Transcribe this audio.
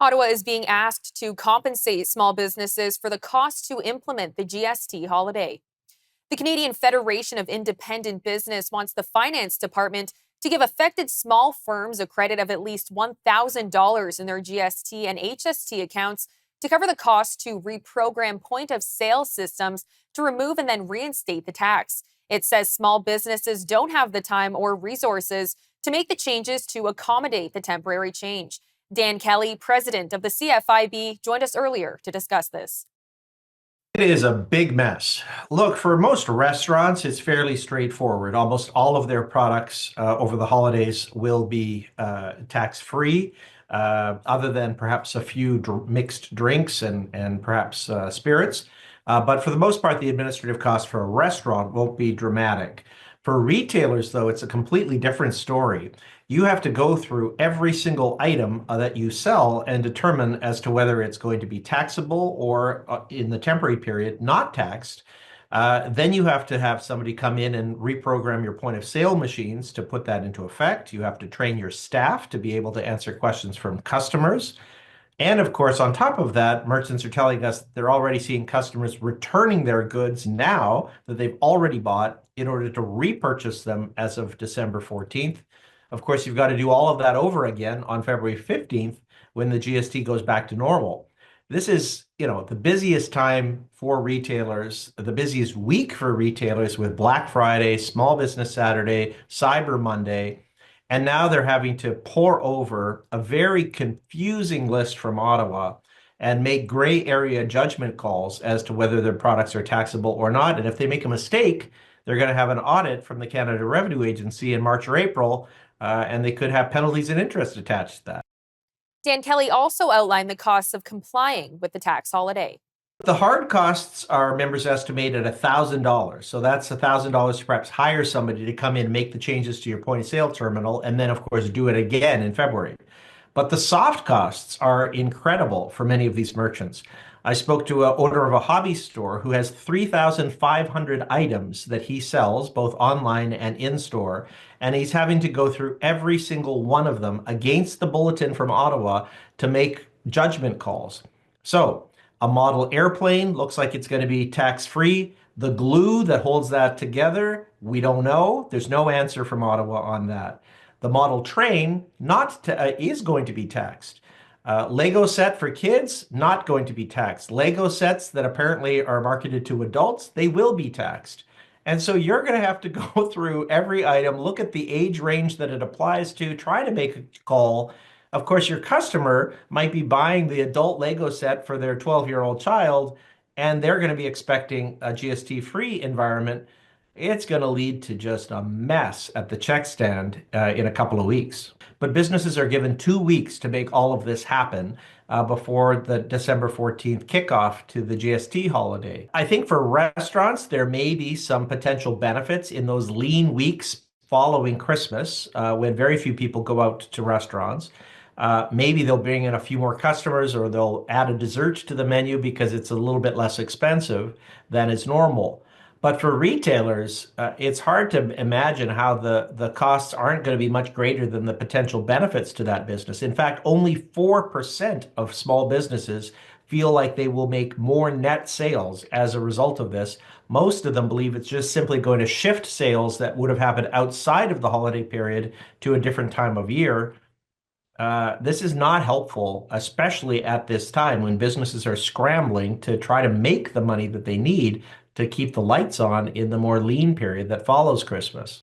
Ottawa is being asked to compensate small businesses for the cost to implement the GST holiday. The Canadian Federation of Independent Business wants the Finance Department to give affected small firms a credit of at least $1,000 in their GST and HST accounts to cover the cost to reprogram point of sale systems to remove and then reinstate the tax. It says small businesses don't have the time or resources to make the changes to accommodate the temporary change. Dan Kelly, president of the CFIB, joined us earlier to discuss this. It is a big mess. Look, for most restaurants, it's fairly straightforward. Almost all of their products over the holidays will be tax-free, other than perhaps a few mixed drinks and perhaps spirits. But for the most part, the administrative cost for a restaurant won't be dramatic. For retailers, though, it's a completely different story. You have to go through every single item that you sell and determine as to whether it's going to be taxable or in the temporary period, not taxed. Then you have to have somebody come in and reprogram your point of sale machines to put that into effect. You have to train your staff to be able to answer questions from customers. And of course, on top of that, merchants are telling us they're already seeing customers returning their goods now that they've already bought in order to repurchase them as of December 14th. Of course, you've got to do all of that over again on February 15th when the GST goes back to normal. This is, the busiest time for retailers, the busiest week for retailers with Black Friday, Small Business Saturday, Cyber Monday. And now they're having to pore over a very confusing list from Ottawa and make gray area judgment calls as to whether their products are taxable or not. And if they make a mistake, they're going to have an audit from the Canada Revenue Agency in March or April, and they could have penalties and interest attached to that. Dan Kelly also outlined the costs of complying with the tax holiday. The hard costs are members estimate at $1,000. So that's $1,000 to perhaps hire somebody to come in and make the changes to your point of sale terminal, and then, of course, do it again in February. But the soft costs are incredible for many of these merchants. I spoke to an owner of a hobby store who has 3,500 items that he sells both online and in store, and he's having to go through every single one of them against the bulletin from Ottawa to make judgment calls. So, a model airplane looks like it's going to be tax-free. The glue that holds that together, we don't know. There's no answer from Ottawa on that. The model train is going to be taxed. Lego set for kids, not going to be taxed. Lego sets that apparently are marketed to adults, they will be taxed. And so you're going to have to go through every item, look at the age range that it applies to, try to make a call. Of course, your customer might be buying the adult Lego set for their 12-year-old child, and they're going to be expecting a GST-free environment. It's going to lead to just a mess at the check stand in a couple of weeks. But businesses are given 2 weeks to make all of this happen before the December 14th kickoff to the GST holiday. I think for restaurants, there may be some potential benefits in those lean weeks following Christmas when very few people go out to restaurants. Maybe they'll bring in a few more customers, or they'll add a dessert to the menu because it's a little bit less expensive than is normal. But for retailers, it's hard to imagine how the costs aren't going to be much greater than the potential benefits to that business. In fact, only 4% of small businesses feel like they will make more net sales as a result of this. Most of them believe it's just simply going to shift sales that would have happened outside of the holiday period to a different time of year. This is not helpful, especially at this time when businesses are scrambling to try to make the money that they need to keep the lights on in the more lean period that follows Christmas.